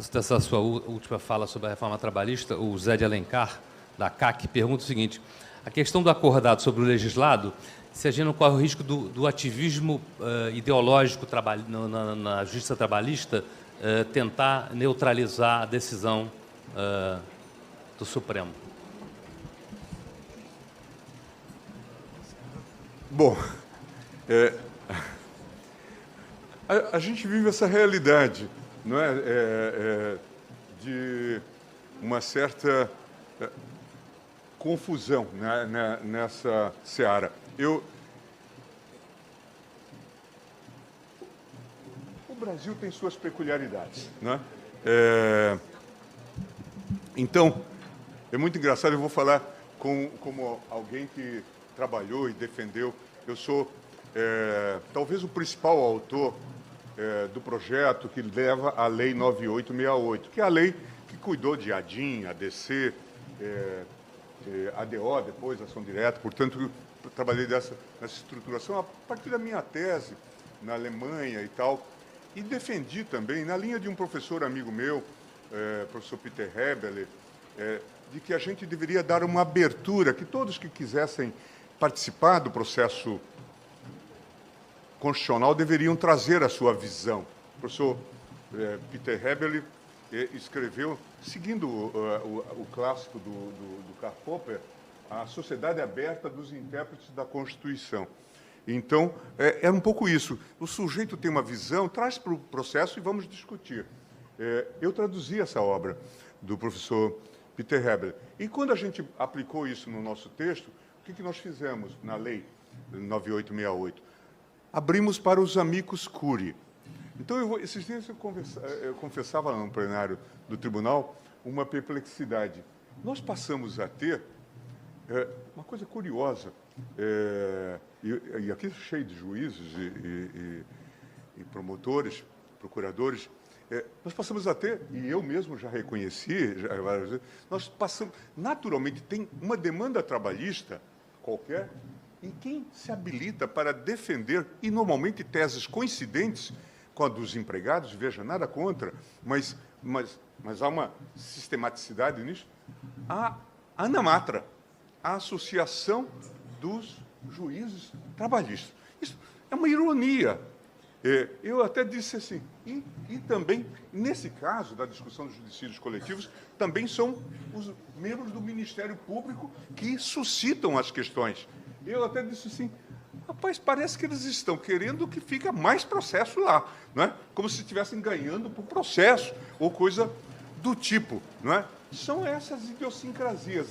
Dessa sua última fala sobre a reforma trabalhista, o Zé de Alencar, da CAC, pergunta o seguinte: a questão do acordado sobre o legislado, se a gente não corre o risco do ativismo ideológico na justiça trabalhista tentar neutralizar a decisão do Supremo? Bom, a gente vive essa realidade, não é? De uma certa confusão, né, nessa seara. O Brasil tem suas peculiaridades, né? Então, é muito engraçado, eu vou falar como alguém que trabalhou e defendeu. Eu sou talvez o principal autor do projeto que leva a Lei 9868, que é a lei que cuidou de ADIM, ADC, ADO, depois Ação Direta. Portanto, eu trabalhei nessa estruturação a partir da minha tese na Alemanha e tal, e defendi também, na linha de um professor amigo meu, professor Peter Hebele, de que a gente deveria dar uma abertura, que todos que quisessem participar do processo constitucional deveriam trazer a sua visão. O professor Peter Hebele escreveu, seguindo o clássico do Karl Popper, A Sociedade Aberta dos Intérpretes da Constituição. Então, é um pouco isso. O sujeito tem uma visão, traz para o processo e vamos discutir. Eu traduzi essa obra do professor Peter Hebele. E quando a gente aplicou isso no nosso texto, o que nós fizemos na lei 9868? Abrimos para os amicus curiae. Então, esses dias eu confessava no plenário do tribunal uma perplexidade. Nós passamos a ter uma coisa curiosa, e aqui cheio de juízes e promotores, procuradores, nós passamos a ter, e eu mesmo já reconheci, várias vezes, nós passamos, naturalmente, tem uma demanda trabalhista qualquer, e quem se habilita para defender, e normalmente teses coincidentes com a dos empregados, veja, nada contra, mas há uma sistematicidade nisso, a ANAMATRA, a Associação dos Juízes Trabalhistas. Isso é uma ironia. Eu até disse assim, e também, nesse caso da discussão dos judicídios coletivos, também são os membros do Ministério Público que suscitam as questões. Eu até disse assim, rapaz, parece que eles estão querendo que fique mais processo lá, não é? Como se estivessem ganhando por processo, ou coisa do tipo, não é? São essas idiosincrasias,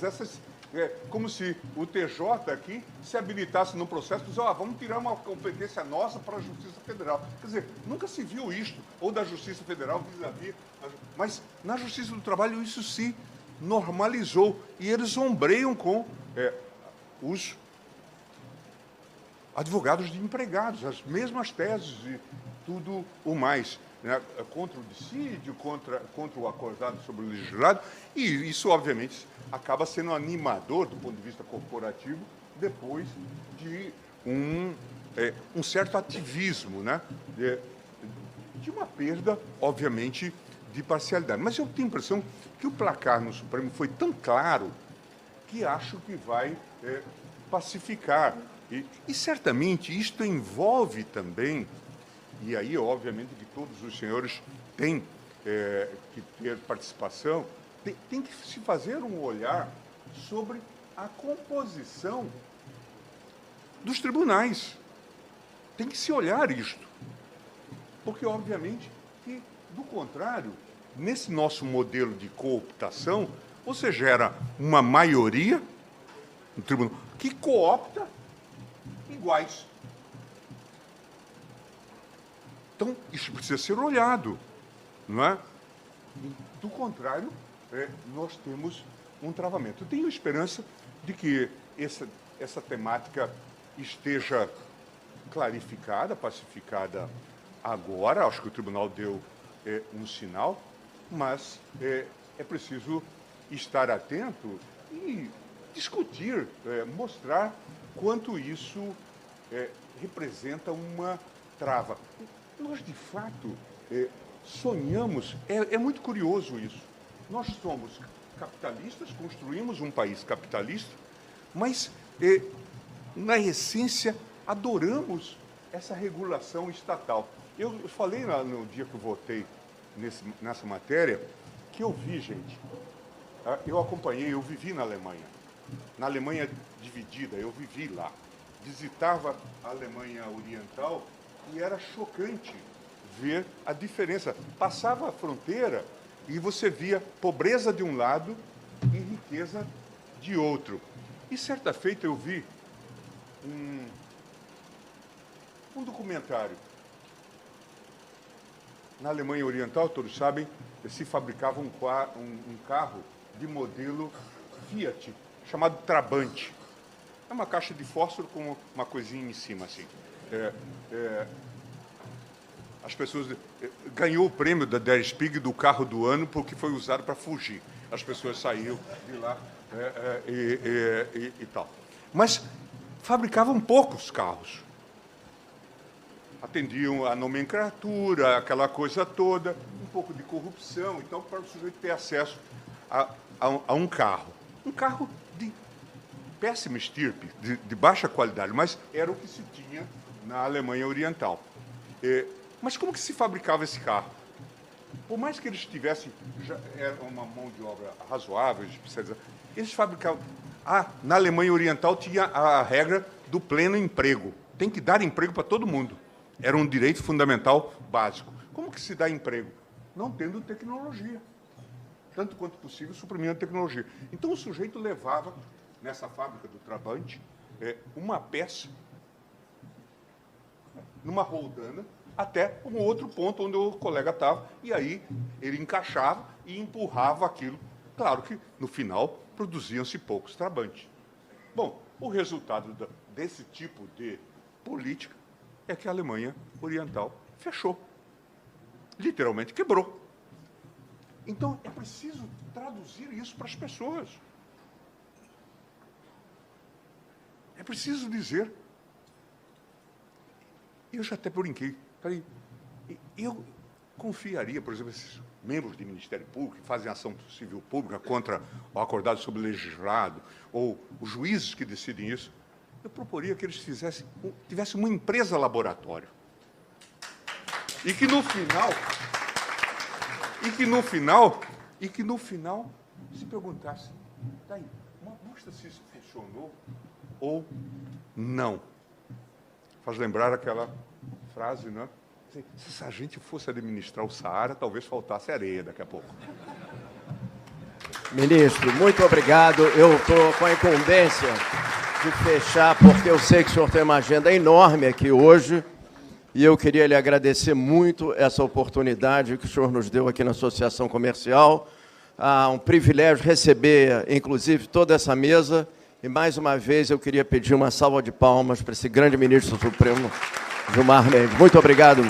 como se o TJ aqui se habilitasse no processo e dizia, vamos tirar uma competência nossa para a Justiça Federal. Quer dizer, nunca se viu isto, ou da Justiça Federal vis-à-vis, mas na Justiça do Trabalho isso se normalizou, e eles ombreiam com os advogados de empregados, as mesmas teses e tudo o mais, né? Contra o dissídio, contra o acordado sobre o legislado, e isso, obviamente, acaba sendo animador do ponto de vista corporativo, depois de um certo ativismo, né? De uma perda, obviamente, de parcialidade. Mas eu tenho a impressão que o placar no Supremo foi tão claro que acho que vai pacificar. E certamente isto envolve também, e aí, obviamente, que todos os senhores têm que ter participação, tem que se fazer um olhar sobre a composição dos tribunais. Tem que se olhar isto. Porque, obviamente, que, do contrário, nesse nosso modelo de cooptação, você gera uma maioria no tribunal que coopta iguais. Então, isso precisa ser olhado, não é? Do contrário, nós temos um travamento. Eu tenho esperança de que essa temática esteja clarificada, pacificada agora. Acho que o tribunal deu um sinal, mas é preciso estar atento e discutir, mostrar quanto isso representa uma trava. Nós, de fato, sonhamos, é muito curioso isso. Nós somos capitalistas, construímos um país capitalista, mas, na essência, adoramos essa regulação estatal. Eu falei no dia que eu votei nessa matéria, que eu vi, gente, eu acompanhei, eu vivi na Alemanha dividida, eu vivi lá. Visitava a Alemanha Oriental e era chocante ver a diferença. Passava a fronteira e você via pobreza de um lado e riqueza de outro. E certa feita eu vi um documentário. Na Alemanha Oriental, todos sabem, se fabricava um carro de modelo Fiat, chamado Trabant. É uma caixa de fósforo com uma coisinha em cima, assim. As pessoas... ganhou o prêmio da Der Spiegel do carro do ano porque foi usado para fugir. As pessoas saíram de lá e tal. Mas fabricavam poucos carros. Atendiam a nomenclatura, aquela coisa toda, um pouco de corrupção, então, para o sujeito ter acesso a um carro. Um carro de péssima estirpe, de baixa qualidade, mas era o que se tinha na Alemanha Oriental. Mas como que se fabricava esse carro? Por mais que eles tivessem era uma mão de obra razoável, especializada, eles fabricavam... na Alemanha Oriental tinha a regra do pleno emprego. Tem que dar emprego para todo mundo. Era um direito fundamental básico. Como que se dá emprego? Não tendo tecnologia. Tanto quanto possível, suprimindo a tecnologia. Então, o sujeito levava, nessa fábrica do Trabant, uma peça, numa roldana, até um outro ponto onde o colega estava, e aí ele encaixava e empurrava aquilo. Claro que, no final, produziam-se poucos Trabantes. Bom, o resultado desse tipo de política é que a Alemanha Oriental fechou. Literalmente quebrou. Então, é preciso traduzir isso para as pessoas. É preciso dizer. Eu já até brinquei. Falei, eu confiaria, por exemplo, esses membros do Ministério Público que fazem ação civil pública contra o acordado sobre o legislado, ou os juízes que decidem isso, eu proporia que eles tivessem uma empresa laboratório. E que no final se perguntasse, daí, mostra se isso funcionou ou não. Faz lembrar aquela frase, não é? Se a gente fosse administrar o Saara, talvez faltasse areia daqui a pouco. Ministro, muito obrigado. Eu estou com a incumbência de fechar, porque eu sei que o senhor tem uma agenda enorme aqui hoje, e eu queria lhe agradecer muito essa oportunidade que o senhor nos deu aqui na Associação Comercial. Um privilégio receber, inclusive, toda essa mesa, e, mais uma vez, eu queria pedir uma salva de palmas para esse grande ministro do Supremo, Gilmar Mendes. Muito obrigado.